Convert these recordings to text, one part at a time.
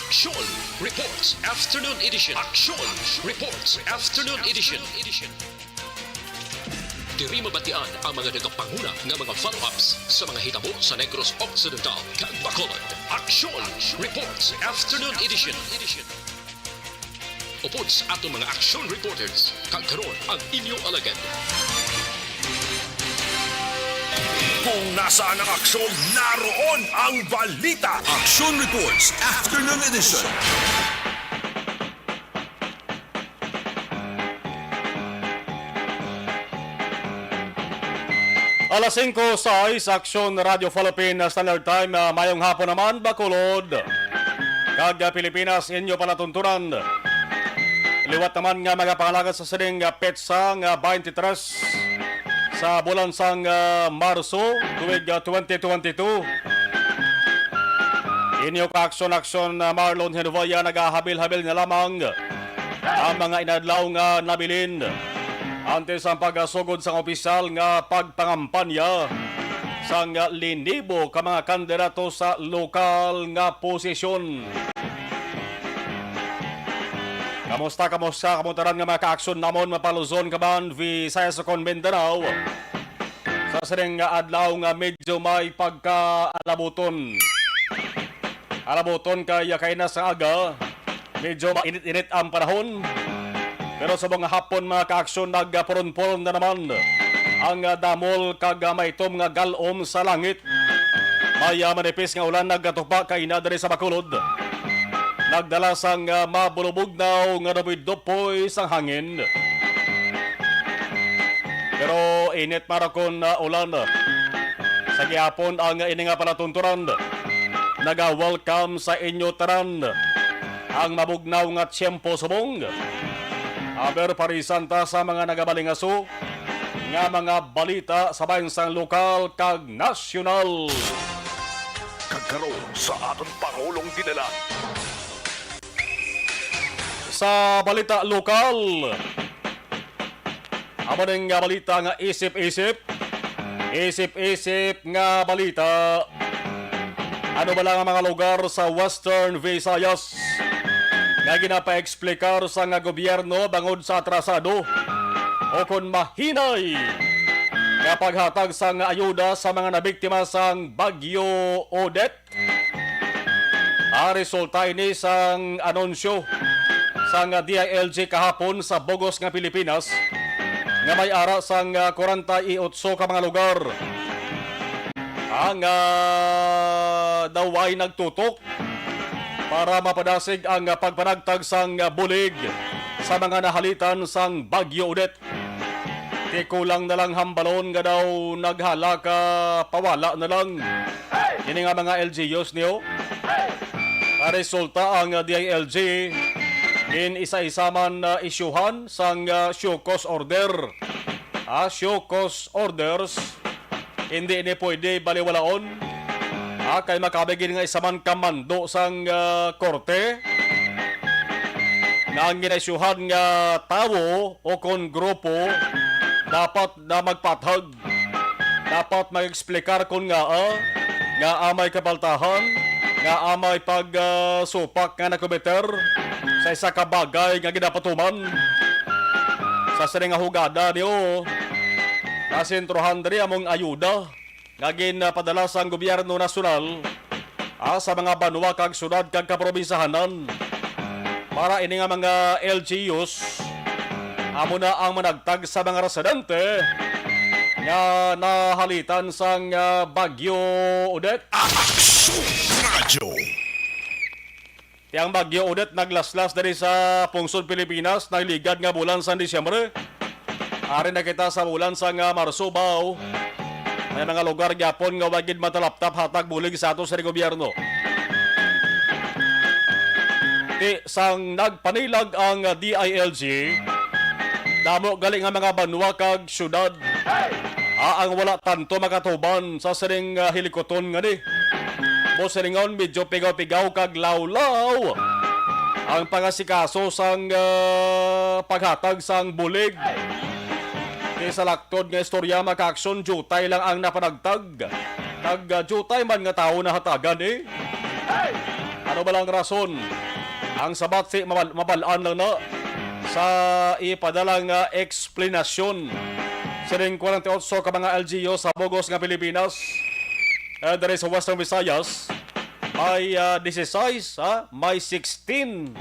Action Reports Afternoon Edition. Action Reports Afternoon Edition. Diri mabatian ang mga nagapanguna nga mga follow-ups sa mga hitabo sa Negros Occidental kag Bacolod. Action Reports Afternoon Edition. Upod sa atong mga action reporters kag karon ang inyong alagad. Kung nasaan ang aksyon, naroon ang balita. Action Reports Afternoon Edition. Alas 5 sa Action Radio Philippine Standard Time. Mayong hapon naman, Bacolod. Kag Pilipinas, inyo palatuntunan. Liwat naman nga mga pangalaga sa sining petsang 23 sa bulan sang Marso, tuwig 2022. Inyo ka-aksyon Marlon Henovaya nagahabil-habil na lamang ang mga inadlaw nga nabilin. Antes ang pagasugod sa opisyal nga pagpangampanya sang linibo ka mga kandidato sa lokal nga posisyon. Kamusta kamuntaran nga mga ka-aksyon namon mapaluzon kaman Visayas ug Mindanao. Sa sining nga adlaw nga medyo may pagka-alabuton. Alabuton kay na sa aga. Medyo mainit-init ang panahon. Pero sa mga hapon mga ka-aksyon nagpuron-puron na naman ang damol kag may itom nga galom sa langit. May manipis nga ulan nagatupa kay na diri sa Bacolod. Nagdala sang mabulubugnaw nga nabidopoy sang hangin. Pero init marakon na ulan. Sa gihapon ang ini nga palatunturan. Naga-welcome sa inyo tanan ang mabugnaw nga tiyempo subong. Aber parisanta sa mga nagabalingaso nga mga balita sa bansang lokal kag nasyonal. Kagkaroon sa aton Pangulong dinala. Sa balita lokal, amo ning nga balita nga isip-isip nga balita. Ano ba lang ang mga lugar sa Western Visayas nga ginapa-eksplikar sa nga gobyerno bangod sa atrasado o kung mahinay nga paghatag sa nga ayuda sa mga nabiktima sang Bagyo Odette. Ang resulta ini sang anunsyo sang DILG kahapon sa Bogos nga Pilipinas nga may ara sang 48 ka mga lugar ang daw ay nagtutok para mapadasig ang pagpanagtag sang bulig sa mga nahalitan sang Bagyo Odette. Di kulang na lang hambalon nga daw naghalaka pawala na lang. Ini nga mga LGUs niyo. Ang resulta ang DILG in isa-isa man isyuhan sang show cause order. Show cause orders hindi ini pwede baliwalaon. Kay makabigin nga isa man kamando sang korte nga ang ginaisyuhan nga tawo o kon grupo dapat na magpatag. Dapat mag-eksplikar kon nga amay kabaltahan, nga amay pag-supak nga nakomiter sa isa ka bagay nga ginapatuman sa sining nga hugada niyo nasentrohan diri among ayuda nga ginpadala sa gobyerno nasyonal sa mga banwa kag syudad kag kaprobinsahanan para ini nga mga LGUs amo na ang managtag sa mga residente nga nahalitan sang Bagyo Odette. Action Radio. Tiyang Bagyo Odette naglaslas dari sa pungsod Pilipinas, nagligad nga bulan sa Disyembre. Ari na kita sa bulan sa Marso baw. May mga lugar gyapon nga wagid matalaptap hatag bulig sa ato sa gobyerno. Ti sang nagpanilag ang DILG, damo galing nga mga banwa kag syudad. Ang wala tanto makatuban sa sining hilikoton nga ni. Bosiringon medyo pigaw-pigaw kag lawlaw ang pangasikaso sang paghatag sang bulig. Kaysa laktod nga istorya maka-aksyon, jutay lang ang napanagtag. Jutay man nga tao na hatagan Ano ba lang rason? Ang sabat si mabalaan lang na sa ipadalang eksplanasyon sa ring 48 ka mga LGU sa Bogos nga Pilipinas. Dari sa Western Visayas may 16, may 16.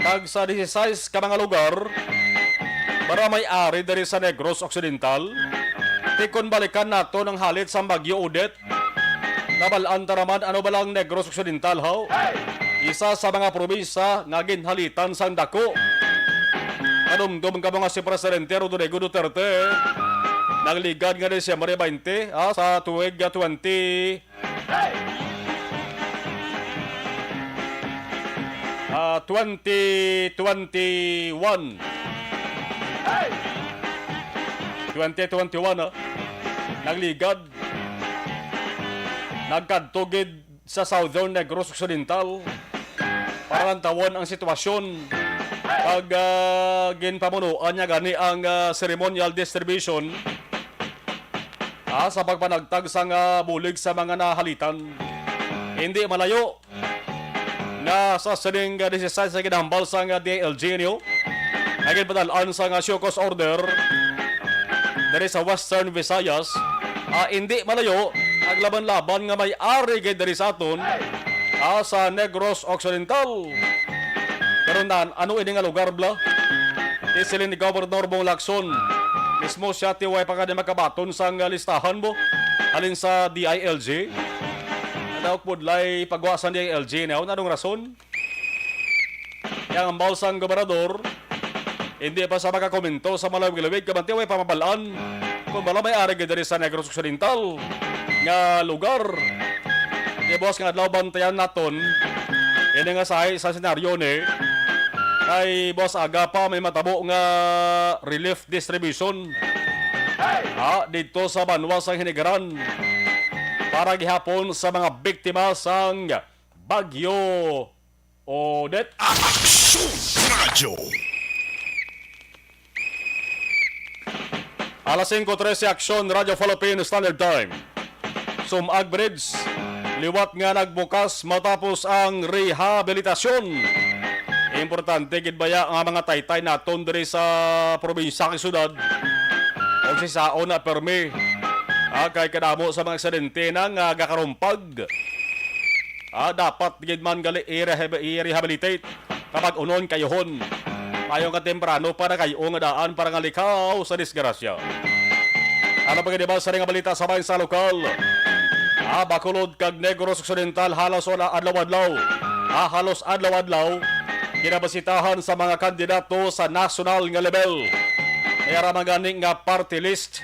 Kag sa 16 ka mga lugar para may ari dari sa Negros Occidental. Tikon balikan nato ng halit sa Bagyo Odette. Nabalaan taraman ano ba lang Negros Occidental how? Isa sa mga probinsya nga ginhalitan sang dako. Kadumdum ka mga si Presidente Rodrigo Duterte nagligad nga Disyembre 20 sa tuig 2021. Nagligad nagkadtugid sa Southern Negros Occidental para tawon ang sitwasyon pag ginpamunuan niya gani ang ceremonial distribution sa pagpanagtag sang bulig sa mga nahalitan. Hindi malayo na sa sining 16 sa kinahambal sang DILG niyo agad padalaan sang show cause order dari sa Western Visayas. Hindi malayo aglaban-laban nga may ari gay dari sa aton sa Negros Occidental. Pero ano ini nga lugar bla? Isilin ni Governor Bong Lacson. Mismo siya tiway pa ka di makabaton sang listahan mo alin sa DILG.Adaw pudlay pagwasan DILG na anong rason? Yang ang balsang gobernador hindi pa sa makakomento sa malawig-lawig kabantiway pamabalaan kung bala may ari gay dari sa Negros Occidental nga lugar. Di boss nga adlaw bantayan naton ini nga sa senaryo ni ay boss aga pa may matabo nga relief distribution dito sa Banwa sang Hinigaran para gihapon sa mga biktima sang Bagyo Odette. Aksyon Radio. Alas 5:13 Aksyon Radio Philippine Standard Time. Sumag Bridge liwat nga nagbukas matapos ang rehabilitasyon. Importante gid baya nga mga taytay naton diri sa probinsya kay syudad o si saon na permi kay kadamo sa mga aksidente nang gakarumpag. Dapat gid man gali i-rehabilitate kapag unon kayohon mayo nga temprano para kayo nga daan para nga likaw sa disgrasya. Ano pa gid ba sa nga balita sa bayan sa lokal? Bacolod kag Negros Occidental halos adlaw-adlaw. Halos adlaw-adlaw kinabasitahan sa mga kandidato sa national nga level. Kaya ramaganing nga party list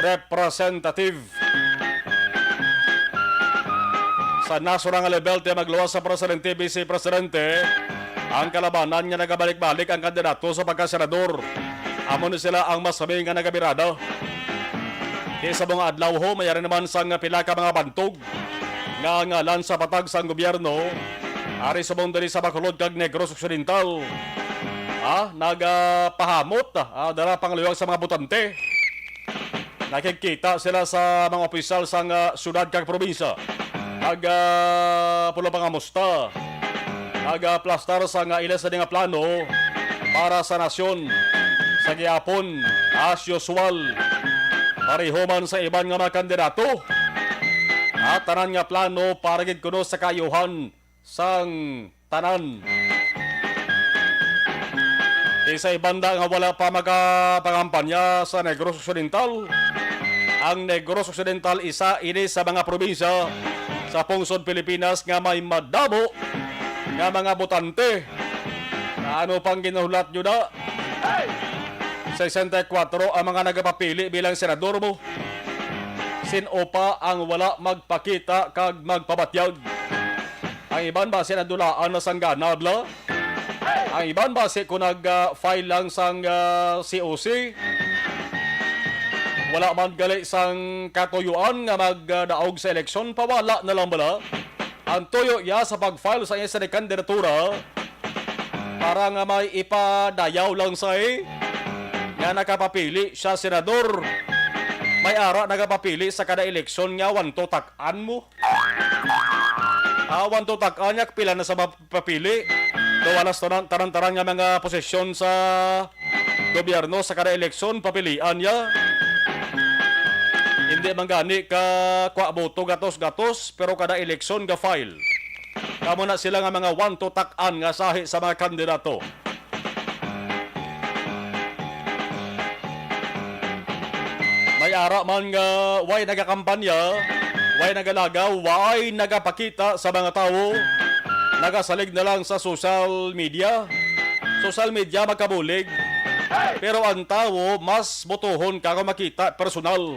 representative sa national nga level tayo magluwas sa presidente, vice presidente. Ang kalabanan nga nagabalik-balik ang kandidato sa pagkasenador. Amon sila ang masabi nga nagabirada. Sa mga adlaw ho, mayroon naman sang pila ka mga bantog nga ngalan sa patag sang gobyerno. Ari sa bondari sa Bacolod kag Negros Occidental. Nagapahamot dara pangluyag sa mga botante. Nakikita sila sa mga opisyal sa syudad kag probinsya. Pula pangamusta. Nagaplastar sa ilas na nga plano para sa nasyon. Sa gihapon, as usual, pareho man sa iban nga mga kandidato. Tanan nga plano para gid kuno sa kayuhan sang tanan. Sa ibanda nga wala pa magapangampanya sa Negros Occidental. Ang Negros Occidental isa ini sa mga probinsya sa pungsod Pilipinas nga may madamo nga mga botante. Ano pang ginulat nyo na? 64 ang mga nagapapili bilang senador mo. Sino pa ang wala magpakita kag magpabatyag? Ang iban ba sinadulaan na sang ganadla? Ang iban ba kung nag-file lang sang COC? Wala man gali sang katuyuan nga magdaog sa eleksyon, pawala na lang bala. Ang tuyo ya sa pag-file sa isa ni kandidatura para nga may ipadayaw lang sa nga nakapapili siya senador. May ara nagapapili sa kada eleksyon nga wanto tak-an mo. Wanto tak-an yak pila na sa papili. Dawalas taran-taran nga mga posisyon sa gobyerno sa kada eleksyon papilian niya. Hindi man gani ka kwa boto gatos-gatos pero kada eleksyon ga file. Kamo na sila nga mga wanto tak-an nga sahi sa mga kandidato. May ara man nga way nagakampanya, way nagalagaw, way nagapakita sa mga tao, nagasalig na lang sa social media. Social media magkabulig. Pero ang tao, mas botohon ka kung makita personal.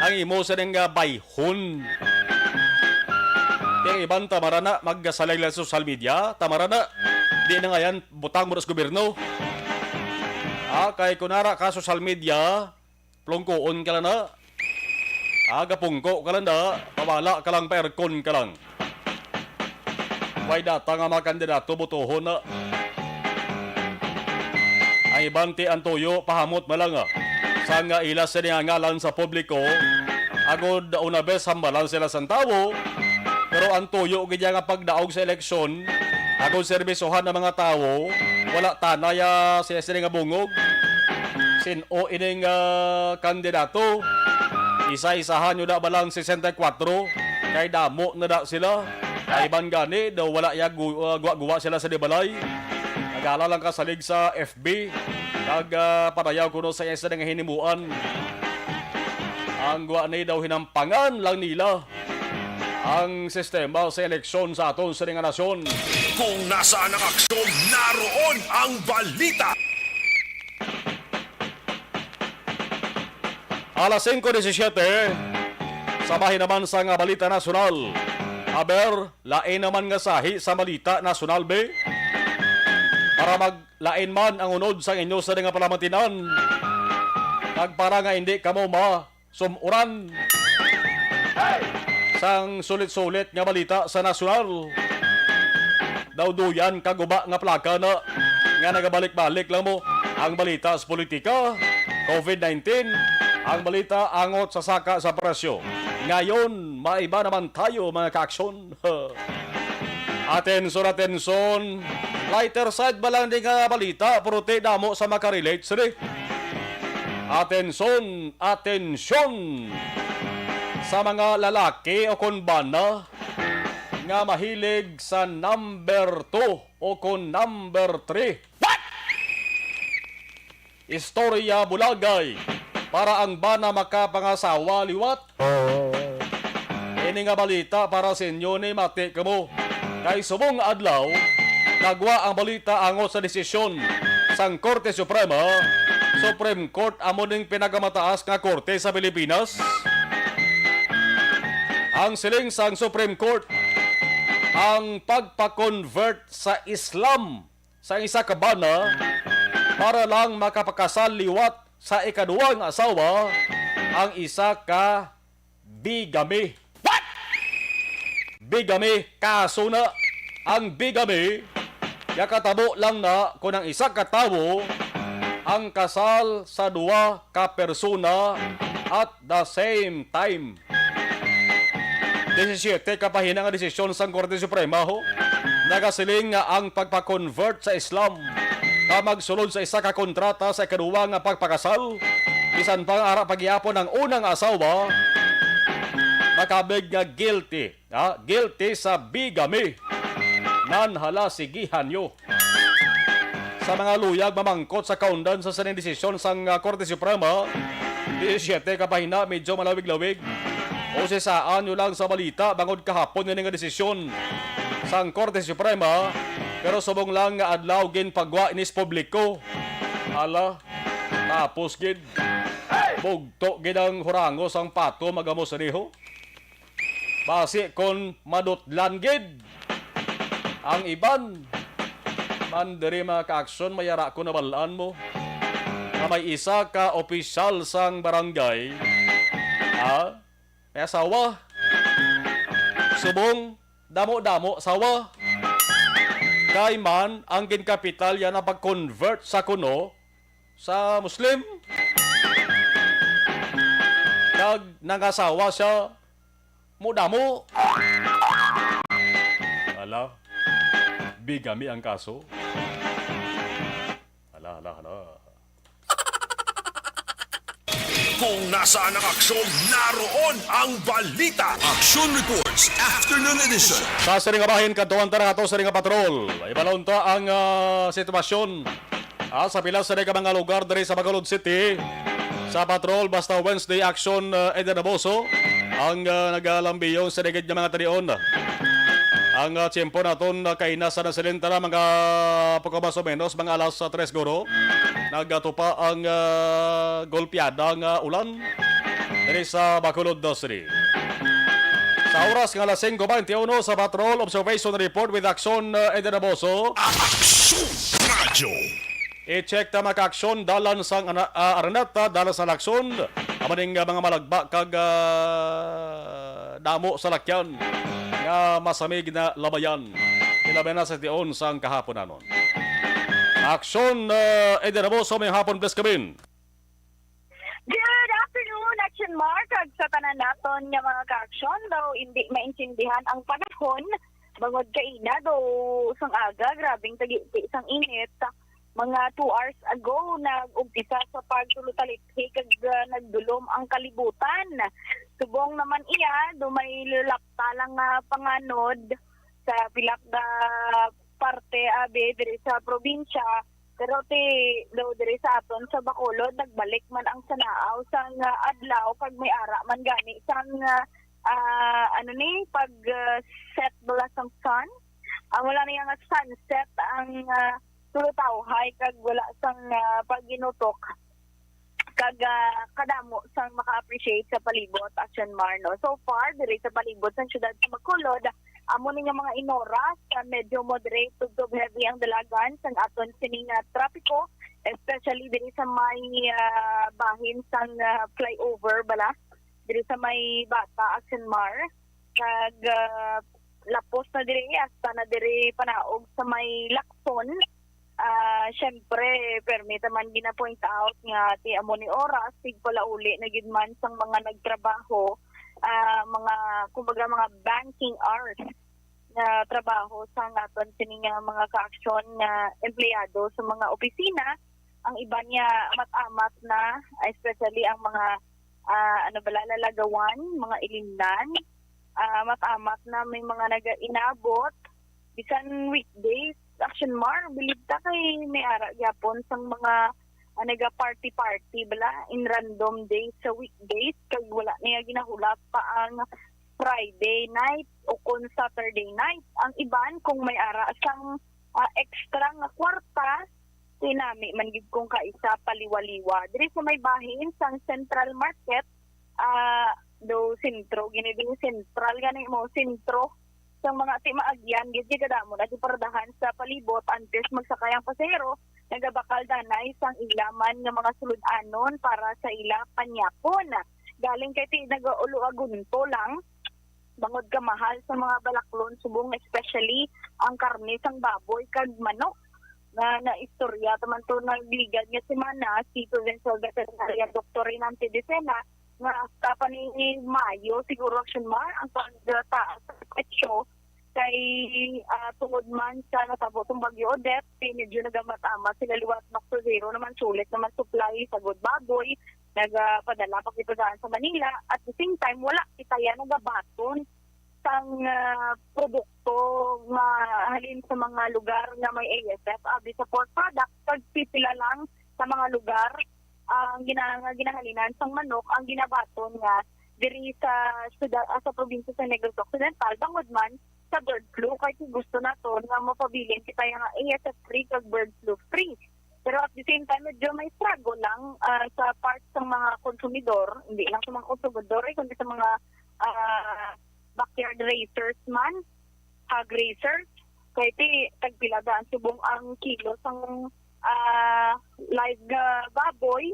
Ang imo sa nga bayhon. Yung ibang tamara na magsalig lang sa social media, tamara na. Di na nga yan, butang mo na sa gobyerno. Kay kunara ka social media, plongkoon ka lang na. Gapungko ka lang na. Pawala ka lang, pa-aircon ka lang. May data nga mga kandidato, botohon na. Ang ibang ti Antoyo, pahamot malang sa nga ilas sa ngalan sa publiko. Agod una bes, hambalan sila sa tao. Pero ang tuyo, ganyan nga pagdaog sa eleksyon, agod serbisohan ng mga tao, wala tanaya siya sila nga bungog. Sino ining kandidato, isa-isahan nyo na balang 64, kay damo na da sila. Kaiban gani, daw wala ya guwa sila sa dibalay. Nagala lang kasalig sa FB, padayaw kuno sa isa nga hinimuan. Ang guwa ni daw hinampangan lang nila ang sistema sa eleksyon sa aton sa nga nasyon. Kung nasaan ang aksyon, naroon ang balita. Alas 5:17, sabahin naman sa nga balita nasyonal. Aber, lain naman nga sahi sa balita nasyonal be. Para maglain man ang unod sa inyo sa nga palamatinan. Nagpara nga hindi kamo sumuran. Sang sulit-sulit nga balita sa nasyonal. Daw duyan kaguba nga plaka na nga nagabalik-balik lang mo ang balita sa politika, COVID-19, ang balita angot sa saka sa presyo. Ngayon, maiba naman tayo mga ka-aksyon. Atensyon. Lighter side ba lang din nga balita, pero te damo sa makarelate sila. Atensyon. Sa mga lalaki o kunbana nga mahilig sa number 2 o kun number 3. What? Istorya bulagay para ang bana makapangasawa liwat. Ini nga balita para sa inyo ni mati kamo. Kay subong adlaw, nagwa ang balita angot sa desisyon sang Korte Suprema, Supreme Court amo ning pinakamataas nga korte sa Pilipinas. Ang siling sang Supreme Court, ang pagpa-convert sa Islam sa isa ka bana para lang makapakasal liwat sa ikaduwang asawa ang isa ka bigami. What? Bigami, kaso na ang bigami, yakatabo lang na kung ang isa ka tawo ang kasal sa duwa ka persona at the same time. 17 kapahina nga desisyon sa Korte Suprema ho, nagasiling nga ang pagpa-convert sa Islam na magsulod sa isa ka kontrata sa ikaduwa nga pagpakasal, bisan pang ara pagyapon ng unang asawa, makabig nga guilty. Guilty sa bigami. Nanhala sigihan yo. Sa mga luyag mamangkot sa kaundan sa saning desisyon sa Korte Suprema, 17 kapahina, medyo malawig-lawig. O saan nyo lang sa balita bangod kahapon nga desisyon sang Korte Suprema, pero subong lang nga adlaw gin pagwa inis publiko. Ala, tapos gid bugto gid ang hurangos ang pato magamos riho. Basi kon madutlan gid ang iban. Mandiri mga ka-aksyon, mayara ko na balaan mo na may isa ka opisyal sang barangay, may asawa. Subong, damo-damo, asawa. Kay man, ang ginkapital yan na pag-convert sa kuno sa Muslim. kag nangasawa siya mudamo. Ala, bigami ang kaso. Hala. Kung nasaan ang aksyon, naroon ang balita. Action Reports Afternoon Edition. Sa Siringabahin, kantuan tara ato sa Siringa Patrol. Ibalon ta ang sitwasyon sa pila sa mga lugar diri sa Bacolod City. Sa patrol, basta Wednesday action Edanaboso ang nagalambiyong sa digid ng mga tanion. Ang tiyempo naton kainasa na silenta na mga pagkamas o menos, mga alas 3 guro. Nagatupa ang golpeada ng ulan diri sa Bacolod City. Sa oras ng alas 5:21 sa Patrol Observation Report with Action Edanaboso. Action Radio. I-check ta maka-aksyon dalan sang aranata, dalan sa laksyon. Amaning mga malagba kag damo sa lakyan nga masamig na labayan. Ilabi na sa tion sang kahapon nanon. Aksyon Edanaboso may hapon bless kabin. Good afternoon, Action Mark. Sa tanan naton nga mga ka-aksyon, daw hindi maintindihan ang panahon. Bangod kaina, daw sang aga, grabing tagiti sang init. Mga 2 hours ago, nag-umpisa sa pagtulutalithi kag nagdulom ang kalibutan. Subong naman iya, do may lulapta lang panganod sa pilak na parte abe diri sa probinsya. Pero daw diri sa aton sa Bacolod, nagbalik man ang sanaaw sang adlaw kag may ara man gani sang pag set bala sang sun. Wala niya nga sunset ang tulutawhay kag wala sang pagginutok kag kadamo sang maka-appreciate sa palibot Action Marno. So far diri sa palibot sa siyudad sa Bacolod, amo ni nga mga inoras medyo moderate to heavy ang dalagan sang aton sining trapiko, especially diri sa may bahin sang flyover bala diri sa may Bata Action Mar kag lapos na diri hasta na diri panaog sa may Lacson. Syempre, permita man gina-point out nga ti amo ni oras, sig pala uli na gid man sang mga nagtrabaho, mga kumbaga mga banking hours na trabaho sa naton sining mga ka-aksyon na empleyado sa mga opisina. Ang iba niya amat-amat na, especially ang mga lalagawan, mga ilimnan, amat-amat na may mga nag-inabot bisan weekdays. Action Mar, bilib ta kay may ara gyapon sang mga naga-party bala in random days sa weekdays kag wala niya ginahulap pa ang Friday night o kung Saturday night. Ang iban kung may ara sang extra nga kwarta, tinami man gid kung kaisa paliwaliwa. Diri sa may bahin sang Central Market, do sentro giniding central gani mo sentro sang mga timaagyan gid kadamo na pardahan sa palibot antes magsakay ang pasahero, nagabakal danay sang ilaman nga mga sulod-anon para sa ila panyapon. Galing kay ti nagaulo-agunto lang bangod ka mahal sa mga balaklon subong, especially ang karne sang baboy kag manok na istorya taman to nagligad nga semana si Provincial Veterinary Dr. Rinante Decena nga hasta pa ni Mayo siguro Action Mar ang pagtaas sa presyo kay tungod man sa natabotong bagyo Odette, medyo nagamatama sila liwat nok to zero naman sulit naman supply sa good baboy, nagapadala pa kita daan sa Manila. At the same time, wala kita yan nagabaton sang produkto nga halin sa mga lugar na may ASF, abi sa pork product, pagpipila lang sa mga lugar ang ginahalinan sang manok ang ginabaton nga diri sa probinsya sa Negros Occidental bangod man sa bird flu kay gusto naton nga mapabilin kita nga ASF free kag bird flu free. Pero at the same time medyo may struggle lang sa part ng mga konsumidor, hindi lang sa mga konsumidor kundi sa mga backyard racers man, hog racers. Kaya tagpiladaan subong ang kilo sang live baboy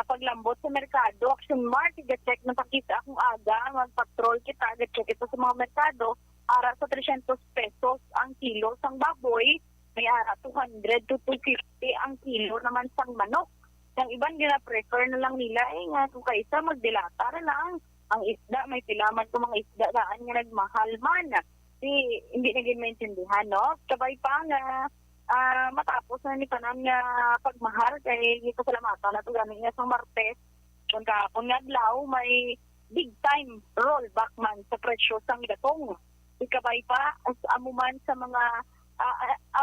paglambot sa merkado. Action Mark, i-check na pakita akong aga, mag-patrol kita, i-check ito sa mga merkado, ara sa 300 pesos ang kilo sang baboy, may ara 200 to 250 ang kilo naman sang manok. Ang iban gina-prefer na lang nila nga kung kaysa magdilata na lang ang isda, may pilaman ko mga isda daan nga nagmahal man. Hindi na maintindihan, no? Kabay pa nga matapos na ni tanan nga pagmahal kay dito sa lamata na ito ganing nga sa Martes kung kahapon nga adlaw may big time rollback man sa presyo sang gatong. Ikabay pa as amuman sa mga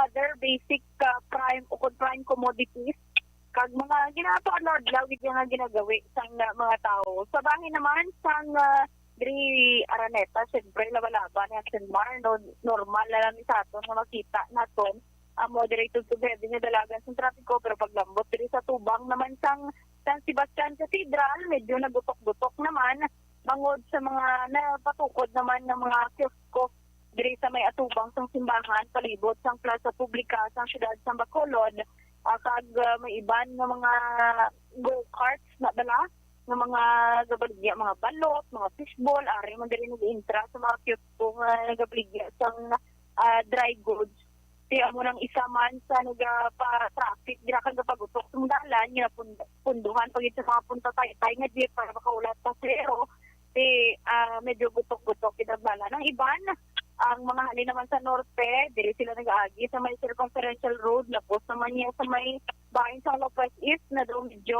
other basic prime o prime commodities kag mga ginagawa Lord lawig nga ginagawi sang mga tao. Sa bahin naman sang Dri Araneta, siyempre laban-laban ng Sinmar, no, normal na lang sa aton nga makita naton moderated to heavy nga dalagan sa trapiko pero paglambot diri sa tubang naman sang San Sebastian Cathedral medyo nagutok-gutok naman bangod sa mga napatukod naman ng mga kiosko diri sa may atubang sang simbahan palibot sang Plaza Publica sang siyudad sa Bacolod kag may iban nga mga go-karts na dala ng mga gabaligya, mga balot, mga fishball, ari man diri nag-intra sa mga kiosko nga nagabaligya sang dry goods. Kaya mo nang isa man sa nagpa-traffic, di na kang kapagutok sa dalan, nga punduhan pag sa mga punta tay nga jeep para makaulat pa zero. Medyo gutok-gutok kinabala. Nang iban, ang mga halin naman sa norte, diri sila nag-aagi sa may circumferential road, lapos naman niya sa may bahin sa Lopez East na doon medyo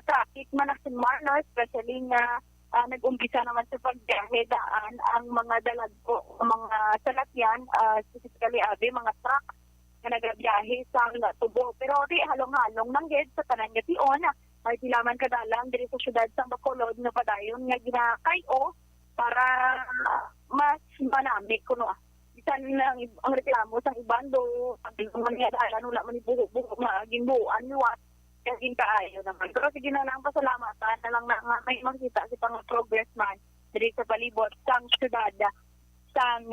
traffic man ang Sinmar, no? Especially nga nag-umpisa naman sa pagbiyahe daan ang mga dalagko, mga salakyan, specifically mga truck na nagabiyahe sa Tubo. Pero di halong-halong nang gid sa tanan nga tion, ay tilaman kadalang diri sa siyudad sa Bacolod na padayon nga ginakayo para mas manami kuno. Bisan ang reklamo sa ibando, ang mga dalan wala man ibuhok maging buuan liwat kaging kaayo naman. Pero sige na lang pasalamatan na lang na may makita si pang progress man diri sa palibot sang syudad sang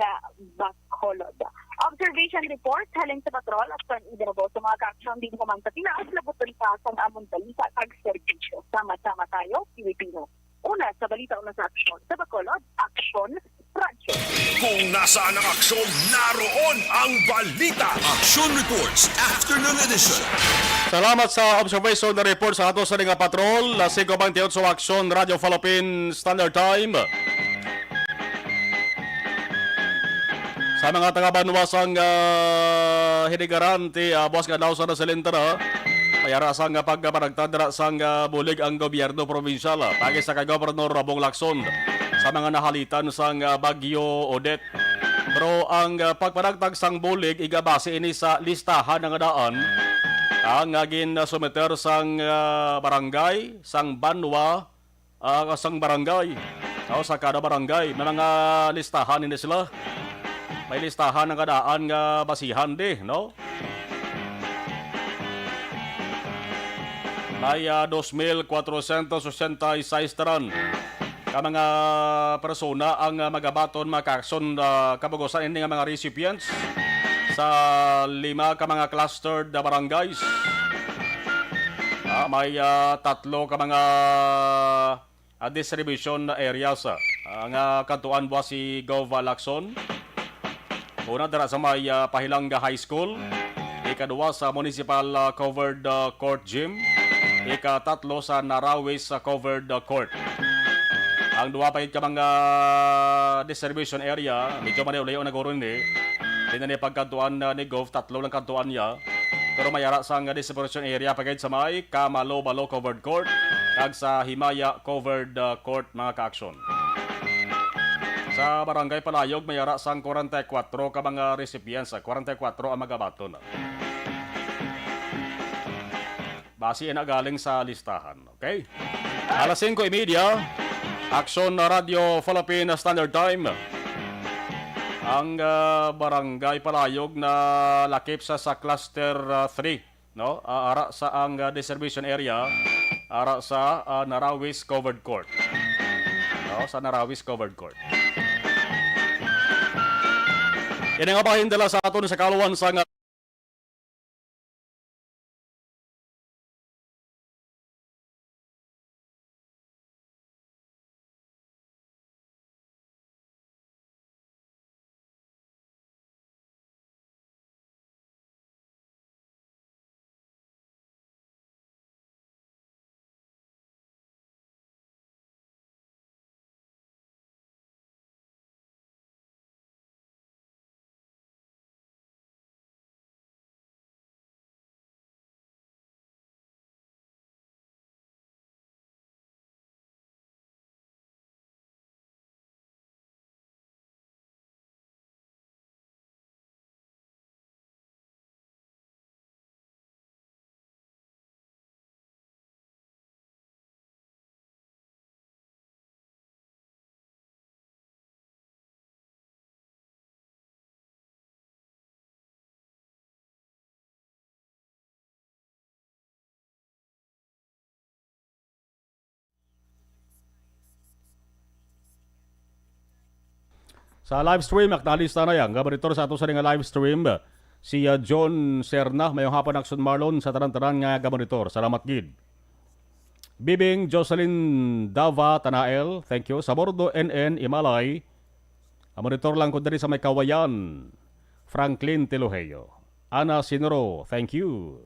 Bacolod. Observation report halin sa patrol at sa idrabo sa mga kaaksyon din naman sa tinaas labutan pa sang amon balita kag serbisyo. Sama-sama tayo, Pilipino. Una sa balita, una sa aksyon. Sa Bacolod, Action Project. Kung nasaan ang aksyon, naroon ang balita. Action Reports Afternoon Edition. Salamat sa observation na report sa ato sa Liga Patrol, 5:28 sa Aksyon Radio Philippine Standard Time. Sa mga taga-Banwasang hinigaran, buwas nga daw sa nasilintara, mayara sang pagpanagtadra sang bulig ang gobyerno provincial pagi sa kay-Gobernador Bong Lacson sa mga nahalitan sang Bagyo Odette. Pero ang pagpanagtag sang bulig igabase ini sa listahan ng daan ang gin-sumeter sang barangay, sang banwa, sang barangay, o sa kada barangay. May mga listahan ini sila. May listahan ng kadaan nga basihan di, no? May 2,466 taran ka mga persona ang magabaton makakson kabugosan ini nga mga recipients sa 5 ka mga clustered barangays. May 3 ka mga distribution areas ang kantuan buwa si Gov Lacson. Una dara sa may Pahilanga High School, ikaduwa sa Municipal Covered Court Gym, ikatatlo sa Narawis Covered Court. Ang duwa pa ka mga distribution area, medyo maniulayo na guro ni, hindi na pagkantuan ni Gov, 3 lang kantuan niya. Pero mayara sa distribution area pagkain sa may Kamalo-Balo Covered Court, kag sa Himaya Covered Court mga ka-aksyon. Sa Barangay Palayog, mayara sang 44 ka mga recipients, 44 ang magabaton. Base na galing sa listahan, okay? Alas 5:30, Action Radio Philippine Standard Time. Ang Barangay Palayog na lakip sa Cluster 3, no? Ara sa ang distribution area, ara sa Narawis Covered Court. No, sa Narawis Covered Court. Yan ang apahin dala sa aton sa kaluwan sa Sa live stream, aknalista na yan. Gabaritor sa ato sa nga live stream. Si John Serna, mayong hapon Action Marlon sa tanan-tanan nga gabaritor. Salamat gid. Bibing Jocelyn Dava Tanael, thank you. Sa Bordo NN Imalay, monitor lang ko diri sa may Kawayan. Franklin Tiloheyo. Ana Sinoro, thank you.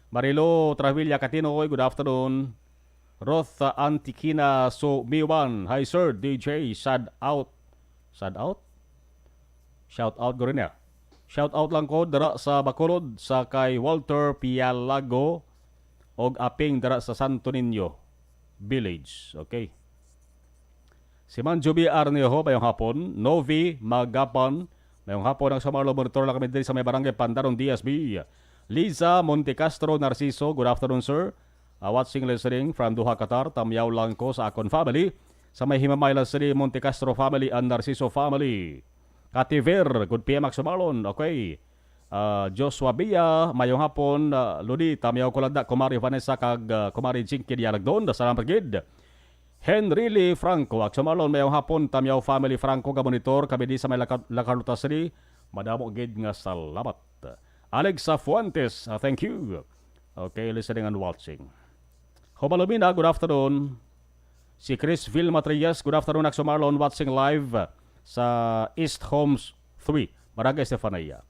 Marilo Travilla Catinoy, good afternoon. Roth Antikina Sumiwan, hi sir, DJ, sad out. Sad out? Shout out ko rin niya. Shout out lang ko dara sa Bacolod sa kay Walter Pialago og aping dara sa Santo Niño Village. Okay. Si Manjubi Arneho mayong hapon, Novi Magapan mayong hapon ang Samarlo monitor lang kami diri sa may barangay Pandaron DSB. Liza Montecastro Narciso, good afternoon sir. Watching listening from Doha, Qatar. Tamyaw lang ko sa akon family sa may Himamayla City, Montecastro family and Narciso family. Kativer, good PM Max Marlon. Okay. Joshua Bia, mayong hapon, Ludi, tamyaw ko lang da, Kumari Vanessa, kag Kumari Jinky Dialagdon, salamat gid. Henry Lee Franco, Aksumalon, mayong hapon, tamyaw family Franco, gamonitor, kami di sa may Lakaluta City, madamo gid nga salamat. Alexa Fuentes, thank you. Okay, listening and watching. Homalumina, good afternoon. Si Chris Vil Matrias, good afternoon, Aksumalon, watching live sa East Homes 3, Barangay Estefania.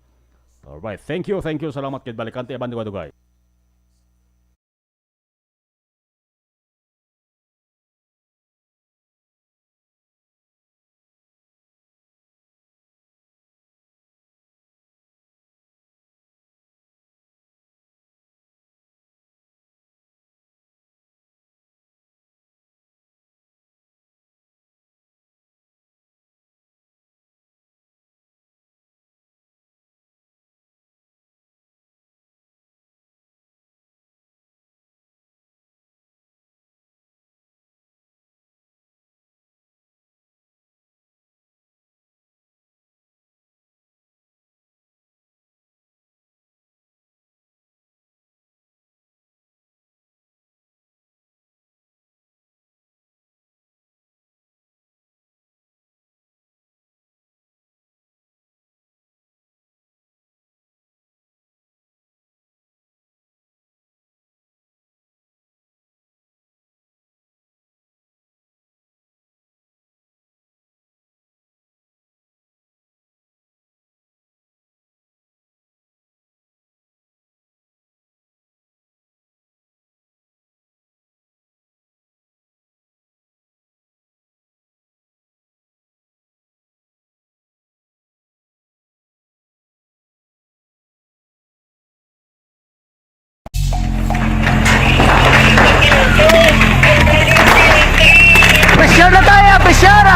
Alright, thank you, salamat kid balikante Eban Dugay. Pressure na tayo! Pressure!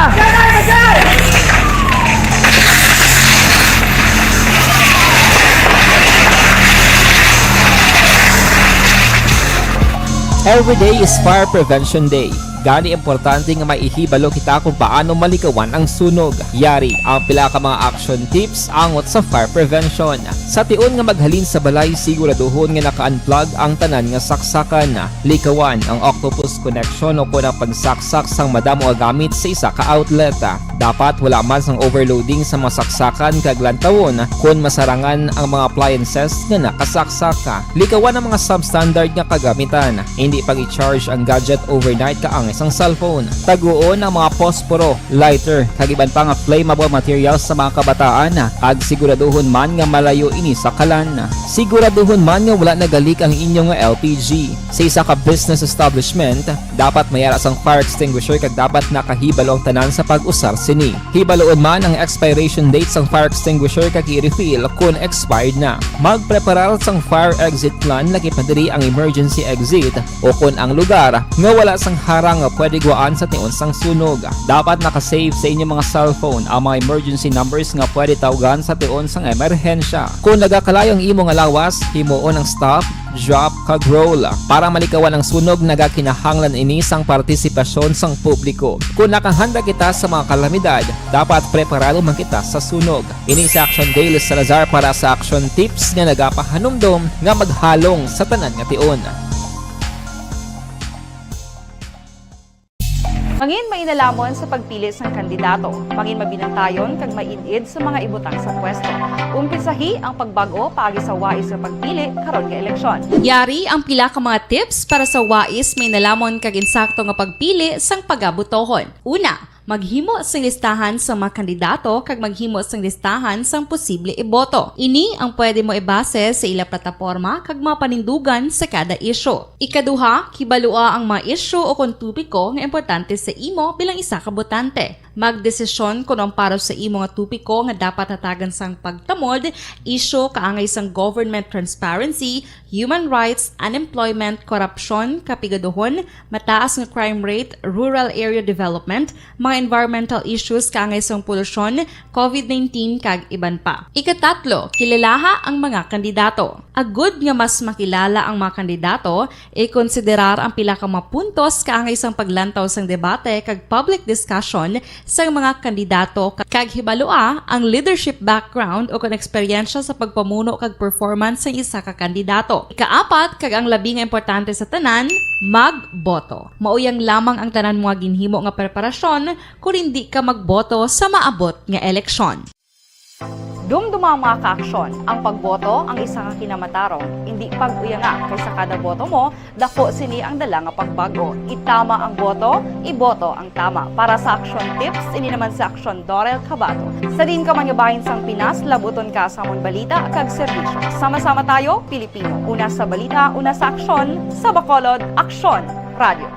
Every day is Fire Prevention Day. Gani importante nga maihibalo kita kung paano malikawan ang sunog. Yari ang pila ka mga action tips angot sa fire prevention. Sa tion nga maghalin sa balay, siguraduhon nga naka-unplug ang tanan nga saksakan. Likawan ang octopus connection o kung ang pagsaksak sang madamo nga gamit sa isa ka outlet. Dapat wala man sang overloading sa mga saksakan kag lantawon kung masarangan ang mga appliances nga nakasaksaka. Likawan ang mga substandard nga kagamitan. Hindi pag i-charge ang gadget overnight kaang isang cellphone. Taguon ang mga posporo, lighter, kag iban pa nga flammable materials sa mga kabataan. Kag siguraduhon man nga malayo ini sa kalan. Siguraduhon man nga wala nagalik ang inyong LPG. Sa isa ka business establishment, dapat mayara sang fire extinguisher kag dapat nakahibalo ang tanan sa pag-usar sini. Hibaloon man ang expiration date sang fire extinguisher kag i-refill kung expired na. Magpreparar sang fire exit plan lagi pa diri ang emergency exit o kung ang lugar nga wala sang harang nga pwede guaan sa tion sang sunog. Dapat nakasave sa inyong mga cellphone ang mga emergency numbers nga pwede tawagan sa tion sang emerhensya. Kung nagakalayo ang imong lawas, himuon ang stop, drop, kag roll. Para malikawan ang sunog, nagakinahanglan ini sang partisipasyon sang publiko. Kung nakahanda kita sa mga kalamidad, dapat preparado man kita sa sunog. Ini sa Action Daily Salazar para sa action tips nga nagapahanumdom nga maghalong sa tanan nga tion. Mangin mainalamon sa pagpili sang kandidato, mangin mabinantayon kag mainid sa mga ibutang sa pwesto. Umpisahi ang pagbago paagi sa wais sa pagpili karon nga eleksyon. Yari ang pila ka mga tips para sa wais may nalamon kag insakto nga pagpili sang pagabutohon. Una, maghimo sang listahan sa mga kandidato kag maghimo sang listahan sang posible iboto. Ini ang pwede mo ibase sa ila plataporma kag mga panindugan sa kada isyu. Ikaduha, kibalua ang mga isyu o kung tupiko nga importante sa imo bilang isa ka botante. Magdesisyon kung ang para sa imo nga tupiko nga dapat hatagan sang pagtamod, isyu kaangay sang government transparency, human rights, unemployment, korupsyon, kapigaduhon, mataas nga crime rate, rural area development, mga environmental issues kaangay sang polusyon, COVID-19 kag iban pa. Ikatatlo, kilalaha ang mga kandidato. Agud nga mas makilala ang mga kandidato, konsiderar ang pila ka mga puntos kaangay sang paglantaw sang debate kag public discussion sang mga kandidato kag hibalua ang leadership background o kon eksperyensya sa pagpamuno kag performance sa isa ka kandidato. Ikaapat kag ang labi nga importante sa tanan, magboto. Mauyang lamang ang tanan mga ginhimo nga preparasyon kung hindi ka magboto sa maabot nga eleksyon. Dumduma ang mga kaaksyon, ang pagboto ang isa ka kinamatarong, hindi pag-uyanga kaysa kada boto mo, dako sini ang dala nga pagbago. Itama ang boto, iboto ang tama. Para sa action tips, ini naman sa action Dorel Cabato. Sa din ka manyabahin sang Pinas, labuton ka sa amon balita kag serbisyo. Sama-sama tayo, Pilipino. Una sa balita, una sa aksyon, sa Bacolod, Aksyon, Radio.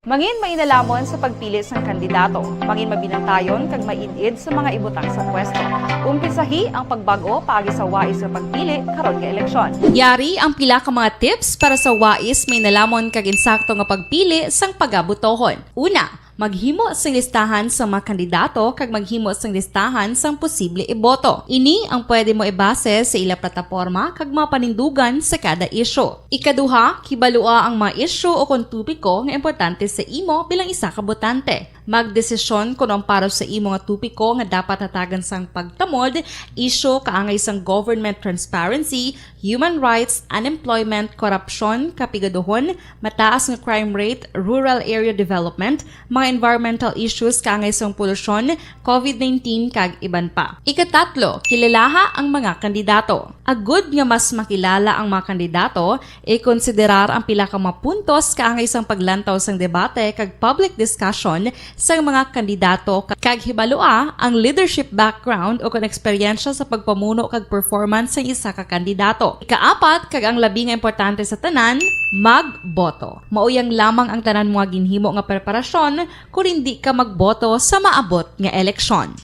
Mangin mainalamon sa pagpili sang kandidato, mangin mabinantayon kag mainid sa mga ibutang sa pwesto. Umpisahi ang pagbago paagi sa wais sa pagpili karon nga eleksyon. Yari ang pila ka mga tips para sa wais may nalamon kag insakto nga pagpili sang pagabutohon. Una, maghimo sang listahan sa mga kandidato kag maghimo sang listahan sang posible iboto. Ini ang pwede mo ibase sa ila plataporma kag mga panindugan sa kada isyu. Ikaduha, kibalua ang mga isyu o kung tupiko nga importante sa imo bilang isa ka botante. Magdesisyon kung ang para sa imo nga tupiko nga dapat hatagan sang pagtamod, isyu kaangay sang government transparency, human rights, unemployment, korupsyon, kapigaduhon, mataas nga crime rate, rural area development, mga environmental issues kaangay sang polusyon, COVID-19 kag iban pa. Ikatatlo, kilalaha ang mga kandidato. Agud nga mas makilala ang mga kandidato, konsiderar ang pila ka mga puntos kaangay sang paglantaw sang debate kag public discussion sang mga kandidato kag hibalua ang leadership background o kon eksperyensya sa pagpamuno kag performance sa isa ka kandidato. Ikaapat kag ang labi nga importante sa tanan, magboto. Mauyang lamang ang tanan mga ginhimo nga preparasyon kung hindi ka magboto sa maabot nga eleksyon.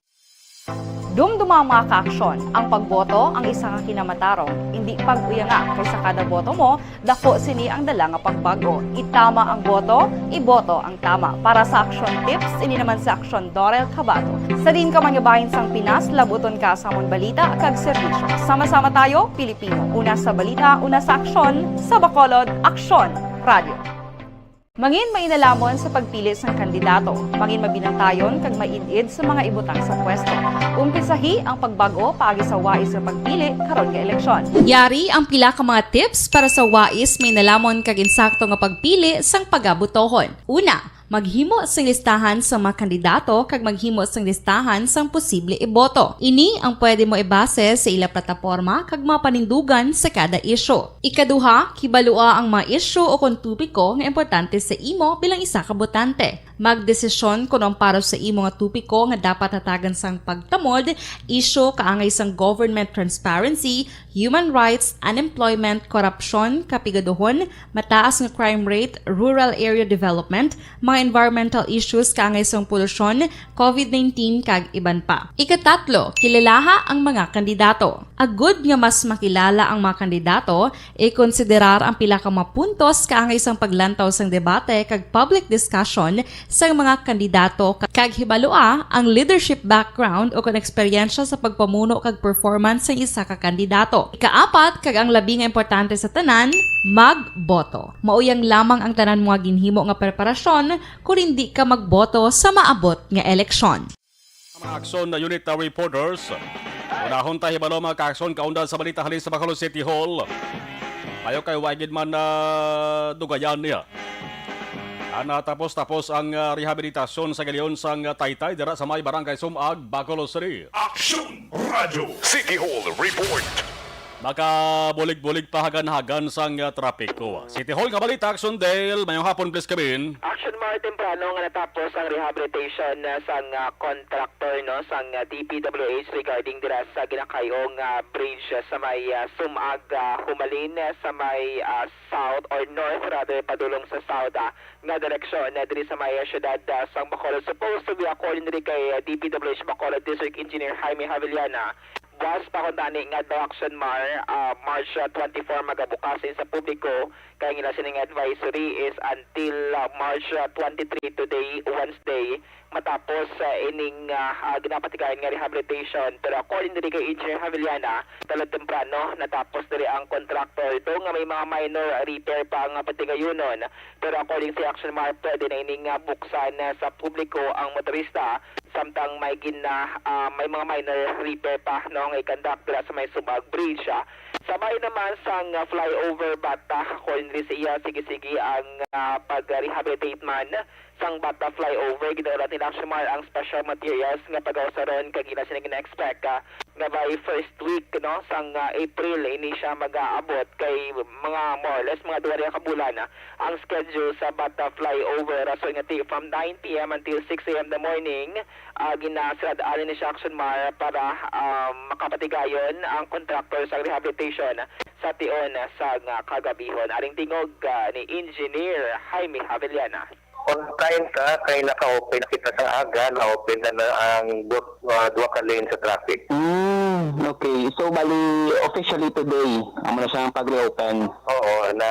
Dumduma ang mga kaaksyon, ang pagboto ang isa ka kinamatarong, hindi pag-uyanga kaysa kada boto mo, dako sini ang dala nga pagbago. Itama ang boto, iboto ang tama. Para sa action tips, ini naman sa action Dorel Cabato. Sa din ka manyabahin sang Pinas, labuton ka sa amon balita kag serbisyo. Sama-sama tayo, Pilipino. Una sa balita, una sa aksyon, sa Bacolod, Aksyon, Radio. Mangin mainalamon sa pagpili sang kandidato, mangin mabinantayon kag mainid sa mga ibutang sa pwesto. Umpisahi ang pagbago paagi sa wais sa pagpili karon nga eleksyon. Yari ang pila ka mga tips para sa wais may nalamon kag insakto nga pagpili sang pagabutohon. Una, maghimo sang listahan sa mga kandidato kag maghimo sang listahan sang posible iboto. Ini ang pwede mo ibase sa ila plataporma kag mga panindugan sa kada isyu. Ikaduha, kibalua ang mga isyu o kung tupiko nga importante sa imo bilang isa ka botante. Magdesisyon kung ang para sa imo nga tupiko nga dapat hatagan sang pagtamod, isyu kaangay sang government transparency, human rights, unemployment, korupsyon, kapigaduhon, mataas nga crime rate, rural area development, mga environmental issues kaangay sang polusyon, COVID-19 kag iban pa. Ikatatlo, kilalaha ang mga kandidato. Agud nga mas makilala ang mga kandidato, konsiderar ang pila ka mga puntos kaangay sang paglantaw sang debate kag public discussion sa mga kandidato kag hibalua ang leadership background o kon eksperyensya sa pagpamuno kag performance sa isa ka kandidato. Ikaapat kag ang labi nga importante sa tanan, magboto. Mauyang lamang ang tanan mga ginhimo nga preparasyon kung hindi ka magboto sa maabot nga eleksyon. Mga aksyon na unit na reporters, unahon tayo hibalo mga kaaksyon kaundan sa balita halin sa Bacolod City Hall. Kayo kay wagid man na dugayan niya. Tapos ang rehabilitasyon sa galion sang Taytay dira sa may barangay Sumag, Bacolod City. Aksyon Radio City Hall Report. Makabulig-bulig pahagan-hagan sang trapiko. City Hall nga balita, Action Dale. Mayong hapon, please kabin. Action Mar temprano nga natapos ang rehabilitation sang contractor no sang DPWH regarding dira sa ginakayong bridge sa may Sumag Humalin sa may south or north rather padulong sa south nga direksyon diri sa may syudad sang Bacolod. Supposed to be according diri kay DPWH Bacolod District Engineer Jaime Javillana was pakuntani nga daw Action Mar March 24 magabukasin sa publiko kaya nila sining advisory is until March 23 today Wednesday matapos ining ginapatigayan nga rehabilitation pero according diri kay Engineer Javillana tala temprano natapos diri ang contractor do nga may mga minor repair pa nga patigayunon pero according sa Action Mar pwede na ining buksan sa publiko ang motorista samtang may may mga minor repair pa no nga i-conduct dira sa may Sumag Bridge. Sabay naman sang flyover bata according sa iya sige-sige ang pag-rehabilitate man sang bata flyover gidala ni Action Mar ang special materials nga pag-ausaron kag ila sila gina-expect nga by first week no sang April ini siya mag-aabot kay mga more or less mga 2 ka bulan ang schedule sa bata flyover so nga from 9 PM until 6 AM the morning ginasradaan ni siya Action Mar para makapatigayon ang contractor sa rehabilitation sa tion sa kagabihon aring tingog ni Engineer Jaime Javillana. On time ka, kay naka-open kita sa aga, na-open na ang dua ka lane sa traffic. Okay. So, bali, officially today, amo na siyang pag-reopen. Oo, na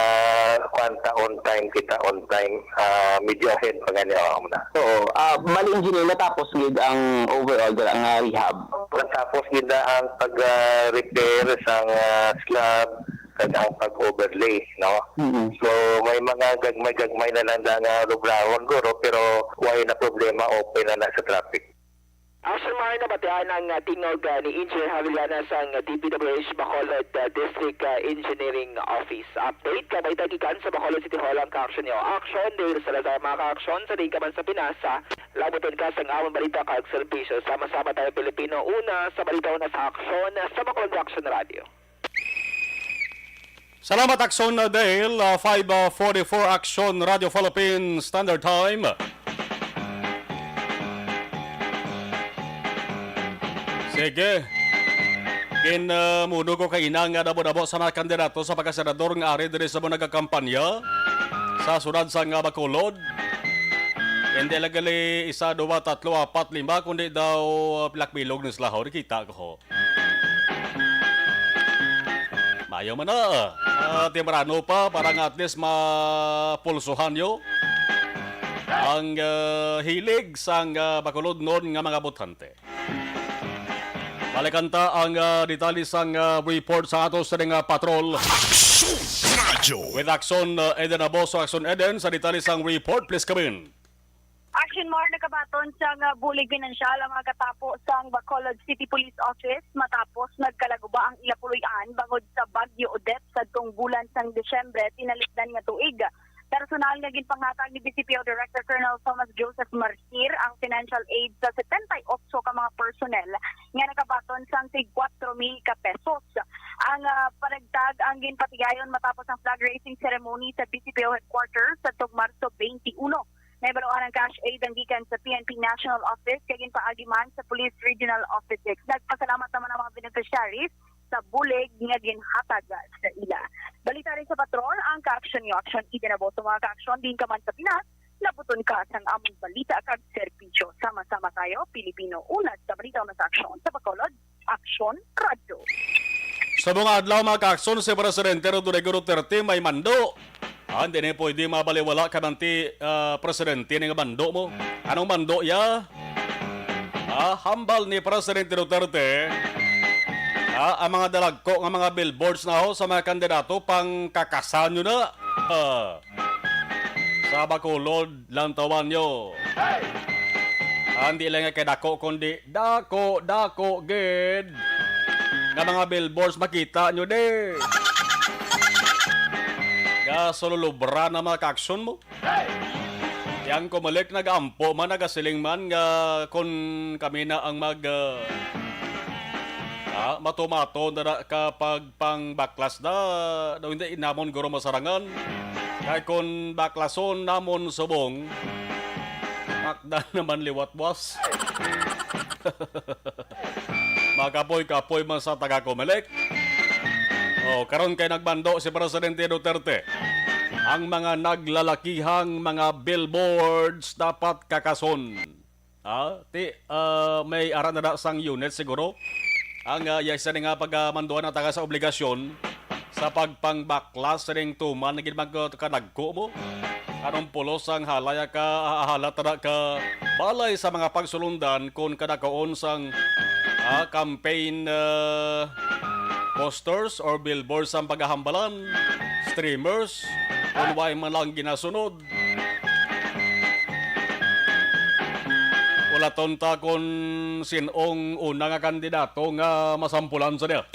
kwanta on time kita, on time, medyo ahead pa ganyan ako na. Oo. Bali, engineer, natapos gid ang overall ang rehab. Tapos gina ang pag-repair sa slab, kag ang pag-overlay, no? Mm-hmm. So, may mga gagmay na lang nga lubrahon guro, pero why na problema, open na sa traffic. Action Mar na batihan ang tingog ni Engineer Javillana sa DPWH Bacolod District Engineering Office. Update kabay tagikan sa Bacolod City Hall ang ka-action niyo. Action dahil sa lazar mga ka-action sa di ka man sa Pinasa. Labuton ka sa amon balita kag serbisyo. Sama-sama tayo Pilipino. Una sa balita una sa action sa Bacolod Action Radio. Salamat, Action Dale. 5:44 Action Radio Philippines Standard Time. Sige. Muno ko kay inang nga dabo-dabo sa mga kandidato sa pagkasenador nga ari diri sa mga nagakampanya sa sunod sa nga Bacolod. Hindi lagali 1, 2, 3, 4, 5 kundi daw pilak-bilog ng slahaw. Kita ko. Ayaw man na. Timrano pa para nga at least mapulsuhan nyo ang hilig sa Bacolod noon nga mga botante. Balikanta ang detalye sa report sa atos sa patrol. Aksyon Radio. With Action Eden Aboso, Action Eden sa detalye sa report, please come in. Action Mar nakabaton sa bulig pinansyal ang mga katapo sa Bacolod City Police Office matapos nagkalaguba ang ilapuloyan bangod sa Bagyo Odette sa tong bulan sang Desyembre tinalisdan nga tuig. Personal nga ginpanghatag ni BCPO Director Colonel Thomas Joseph Martir ang financial aid sa 78 ka mga personnel nga nakabaton sang tig 4,000 ka pesos. Ang panagtag ang ginpatigayon matapos ang flag raising ceremony sa BCPO headquarters sa Marso 21. Naibaroan ang cash aid ang gikan sa PNP National Office kay ginpaagiman sa Police Regional Office 6. Nagpasalamat naman ang mga beneficiaries sa bulig nga ginhatag sa ila. Balita rin sa patrol ang ka-action nyo. Action Eden Aboso mga ka-action din ka man sa Pinas. Labuton ka sa among balita kag serbisyo. Sama-sama tayo, Pilipino. Unad sa balita na sa aksyon sa Bacolod, Action Radio. Sa mga adlaw mga ka-action si Presidente Rodrigo Duterte may mando. Hindi na pwede mabaliwala ka nanti presidente ng mando mo. Anong mando ya? Hambal ni Presidente Duterte ang mga dalagko ng mga billboards na ho sa mga kandidato pang kakasan nyo na. Sa Bacolod lang tawan nyo. Hindi lang nga kay dako kundi dako gid. Nga mga billboards makita nyo de. Solulubra na mga ka-action mo. Yang kumalik nagampo man nagasiling man nga kung kami na ang matumato na kapag pang baklas na daw hindi inamon guro masarangan. Kaya kung baklason namon subong, makda naman liwat boss. Makapoy-kapoy man sa taga-kumalik. Karon kay nagbando si Presidente Duterte. Ang mga naglalakihang mga billboards dapat kakason. May ara na sang unit siguro. Ang yasa nga pagmanduan ng taga sa obligasyon sa pagpangbaklas ring tuman naging magkanagko mo. Anong pulos ang halaya ka halata ka balay sa mga pagsulundan kung kadakaon sang campaign posters or billboards ang paghahambalan, streamers, kung why man lang ginasunod. Wala tonta kung sinong una nga kandidato nga masampulan sa niya.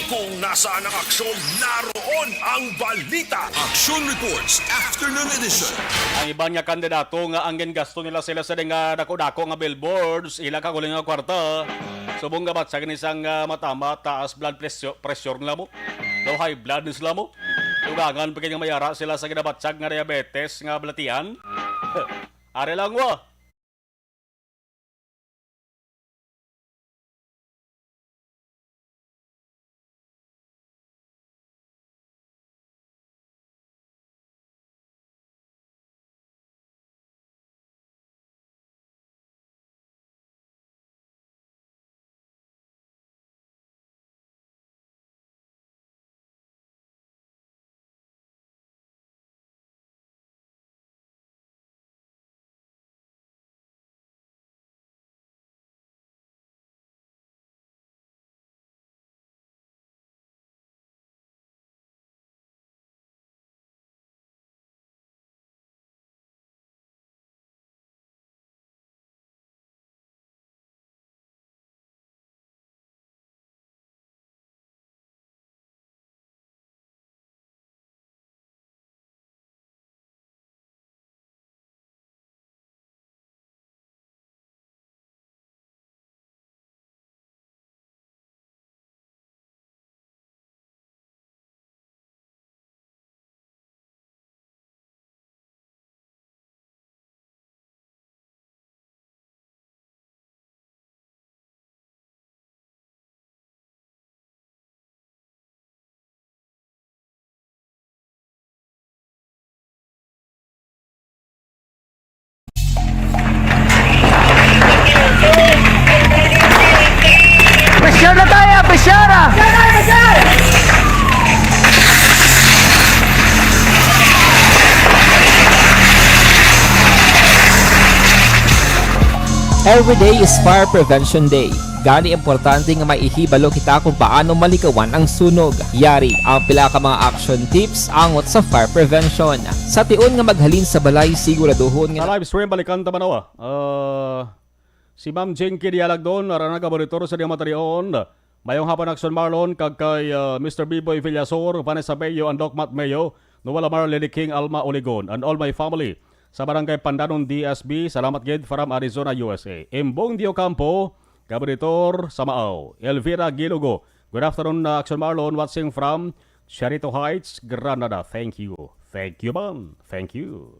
Kung nasaan ang aksyon, naroon ang balita. Action Reports Afternoon Edition. Ang ibang nga kandidato nga ang gasto nila sila sa nga dako-dako nga billboards, ila kaguling nga kwarta. Subong nga batsag ni isang matama, taas blood pressure nila mo. Daw high blood nila mo. Tugangan pagkaya nga mayara sila sa ginabatsag nga diabetes nga balatian. Are lang wa. Pressure na tayo! Pressure! Every day is Fire Prevention Day. Gani importante nga maihibalo kita kung paano malikawan ang sunog. Yari ang pila ka mga action tips angot sa fire prevention. Sa tiun nga maghalin sa balay, siguraduhon Sa nga live stream, balikan tamanawa. Si Ma'am Jenky Dialag doon, narana kabaritor sa diyang matarion. Mayong hapon Action Marlon, kag kay Mr. B-Boy Villasor, Vanessa Mayo, and Doc Matt Mayo, Nuwala Marlene King, Alma Oligon, and all my family. Sa Barangay Pandanon DSB, salamat gid from Arizona, USA. Imbong Dio Campo, kabaritor sa Maaw. Elvira Gilugo, good afternoon Action Marlon, watching from Charito Heights, Granada. Thank you. Thank you, ma'am. Thank you.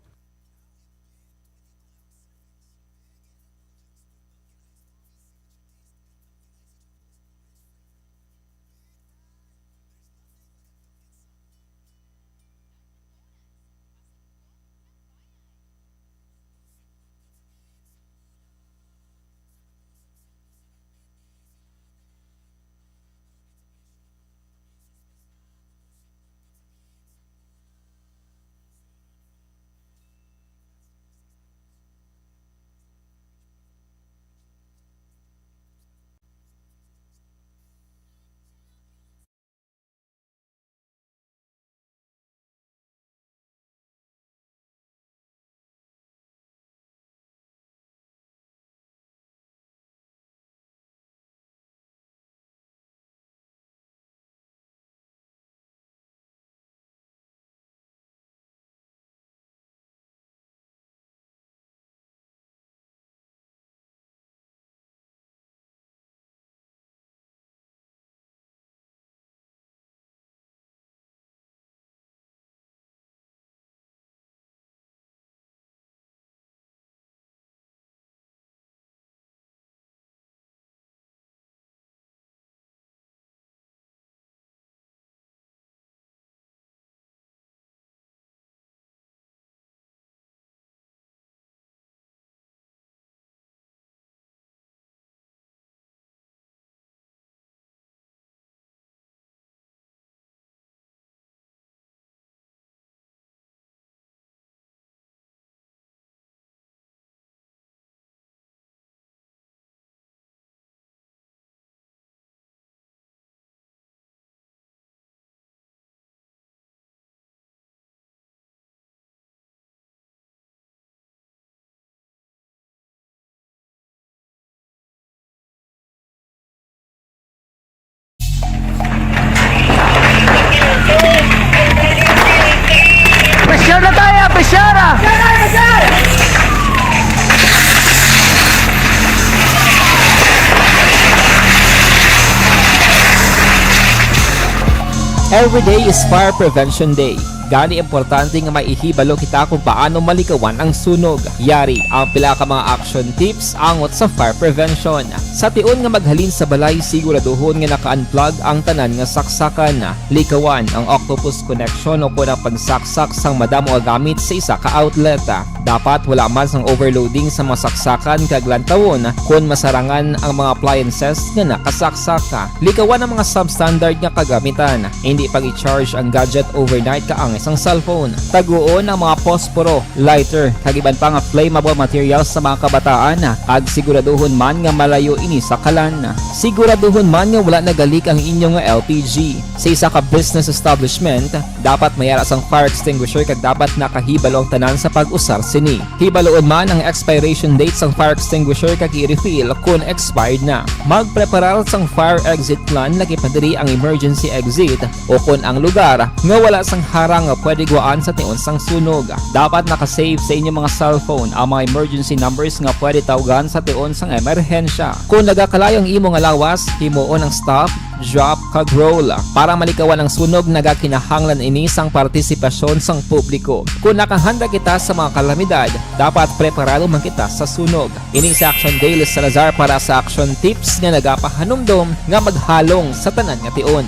Every day is Fire Prevention Day. Gani importante nga maihibalo kita kung paano malikawan ang sunog. Yari ang pila ka mga action tips angot sa fire prevention. Sa tiun nga maghalin sa balay, siguraduhon nga naka-unplug ang tanan nga saksakan. Likawan ang octopus connection o kung ang pagsaksak sang madamo nga gamit sa isa ka outlet. Dapat wala man sang overloading sa mga saksakan kag lantawon kung masarangan ang mga appliances nga nakasaksaka. Likawan ang mga substandard nga kagamitan. Hindi pag i-charge ang gadget overnight kaang isang cellphone. Taguon ang mga posporo, lighter, kag iban pa nga flammable materials sa mga kabataan. Kag siguraduhon man nga malayo ini sa kalan. Siguraduhon man nga wala nagalik ang inyong LPG. Sa isa ka business establishment, dapat mayara sang fire extinguisher kag dapat nakahibalo ang tanan sa pag-usar sini. Hibaloon man ang expiration date sang fire extinguisher kag i-refill kung expired na. Magpreparar sang fire exit plan laki padiri ang emergency exit o kung ang lugar nga wala sang harang nga pwede guwaan sa tiun sang sunog. Dapat nakasave sa inyong mga cellphone ang mga emergency numbers nga pwede tawagan sa tiun sang emerhensya. Kung nagakalayo ang imo nga lawas, himuon ang stop, drop, kag roll. Para malikawan ang sunog, nagakinahanglan ini sang partisipasyon sang publiko. Kung nakahanda kita sa mga kalamidad, dapat preparado man kita sa sunog. Ini sa Action Daily Salazar para sa action tips nga nagapahanumdom nga maghalong sa tanan nga tiun.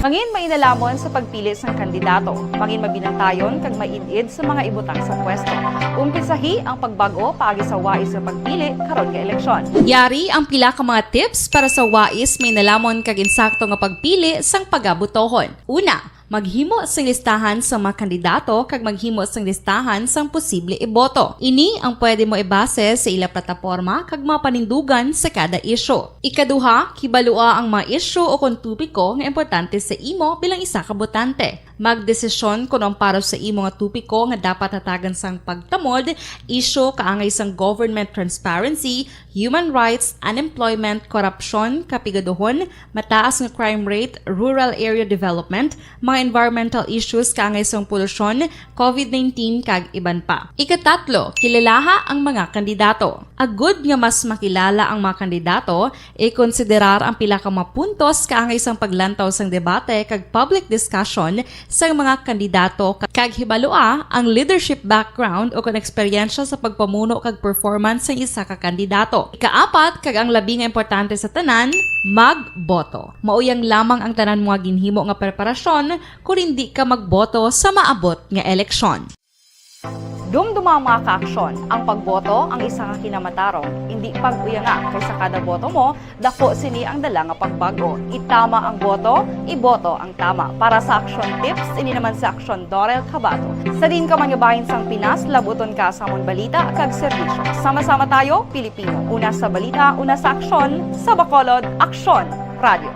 Mangin mainalamon sa pagpili sang kandidato, mangin mabinantayon kag mainid sa mga ibutang sa pwesto. Umpisahi ang pagbago paagi sa wais sa pagpili karon nga eleksyon. Yari ang pila ka mga tips para sa wais may nalamon kag insakto nga pagpili sang pagabutohon. Una, maghimo sang listahan sa mga kandidato kag maghimo sang listahan sang posible iboto. Ini ang pwede mo ibase sa ila plataporma kag mga panindugan sa kada isyu. Ikaduha, kibalua ang mga isyu o kung tupiko nga importante sa imo bilang isa ka botante. Magdesisyon kung ang para sa imo nga tupiko nga dapat hatagan sang pagtamod, isyu kaangay sang government transparency, human rights, unemployment, korupsyon, kapigaduhon, mataas nga crime rate, rural area development, mga environmental issues kaangay sang polusyon, COVID-19 kag iban pa. Ikatatlo, kilalaha ang mga kandidato. Agud nga mas makilala ang mga kandidato, i-konsiderar ang pila ka mga puntos kaangay sang paglantaw sang debate kag public discussion sa mga kandidato kag hibalua ang leadership background o kung eksperyensya sa pagpamuno kag performance sa isa ka kandidato. Ikaapat, kag ang labi nga importante sa tanan, magboto. Mauyang lamang ang tanan mga ginhimo nga preparasyon kung hindi ka magboto sa maabot nga eleksyon. Dumduma mga ka-aksyon, ang pagboto ang isa nga kinamatarong, hindi pag-uyanga kaysa kada boto mo, dako sini ang dala nga pagbago. Itama ang boto, iboto ang tama. Para sa action tips, ini naman sa Action Dorel Cabato. Sa din ka manyabahin sang Pinas, labuton ka sa amon balita kag serbisyo. Sama-sama tayo, Pilipino. Una sa balita, una sa aksyon, sa Bacolod, Aksyon Radio.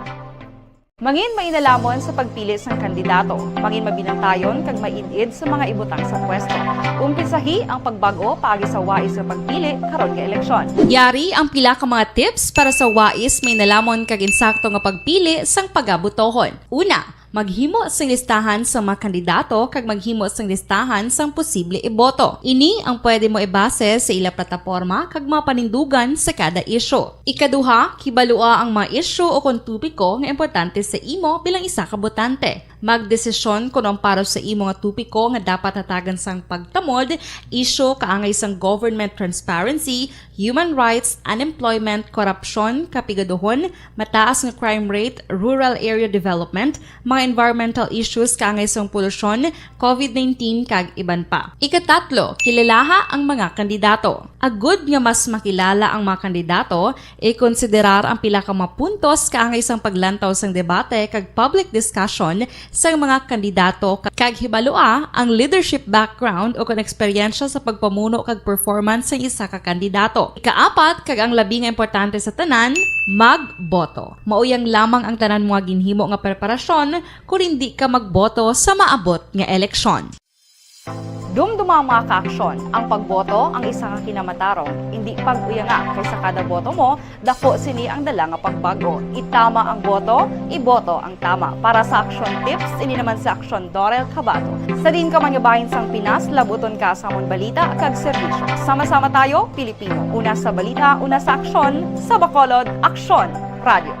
Mangin mainalamon sa pagpili sang kandidato, mangin mabinantayon kag mainid sa mga ibutang sa pwesto. Umpisahi ang pagbago paagi sa wais sa pagpili karon nga eleksyon. Yari ang pila ka mga tips para sa wais may nalamon kag insakto nga pagpili sang pagabutohon. Una, maghimo sang listahan sa mga kandidato kag maghimo sang listahan sang posible iboto. Ini ang pwede mo ibase sa ila plataporma kag mga panindugan sa kada isyu. Ikaduha, kibalua ang mga isyu o kung tupiko nga importante sa imo bilang isa ka botante. Magdesisyon kung ang para sa imo nga tupiko nga dapat hatagan sang pagtamod, isyu kaangay sang government transparency, human rights, unemployment, korupsyon, kapigaduhon, mataas nga crime rate, rural area development, mga environmental issues kaangay sang polusyon, COVID-19 kag iban pa. Ikatatlo, kilalaha ang mga kandidato. Agud nga mas makilala ang mga kandidato, i-konsiderar ang pila ka mga puntos kaangay sang paglantaw sang debate kag public discussion sa mga kandidato kag hibalua ang leadership background o kung eksperyensya sa pagpamuno kag performance sa isa ka kandidato. Ikaapat, kag ang labi nga importante sa tanan, magboto. Mauyang lamang ang tanan mga ginhimo nga preparasyon kung hindi ka magboto sa maabot nga eleksyon. Dumduma mga ka-aksyon, ang pagboto ang isa nga kinamatarong, hindi pag-uyanga kaysa kada boto mo, dako sini ang dala nga pagbago. Itama ang boto, iboto ang tama. Para sa action tips, ini naman sa Action Dorel Cabato. Sa din ka manyabahin sang Pinas, labuton ka sa amon balita kag serbisyo. Sama-sama tayo, Pilipino. Una sa balita, una sa aksyon, sa Bacolod, Aksyon radyo.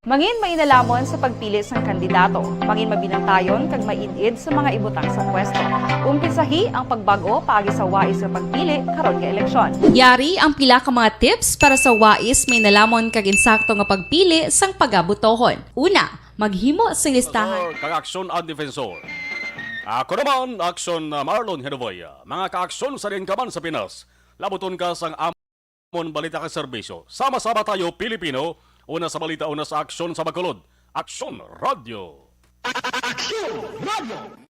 Mangin mainalamon sa pagpili sang kandidato, mangin mabinantayon kag maidid sa mga ibutang sa pwesto. Umpisahi ang pagbago paagi sa wais sa pagpili karon nga eleksyon. Yari ang pila ka mga tips para sa wais may nalamon kag insakto nga pagpili sang pagabutohon. Una, maghimo sa listahan. Kag aksyon ang defensor. Ako naman, aksyon Marlon Hedovoya. Mga kaaksyon sa rin ka man sa Pinas. Labuton ka sang amon balita ka serbisyo. Sama-sama tayo, Pilipino. Una sa balita, una sa aksyon sa Bacolod. Aksyon Radio. Aksyon Radio.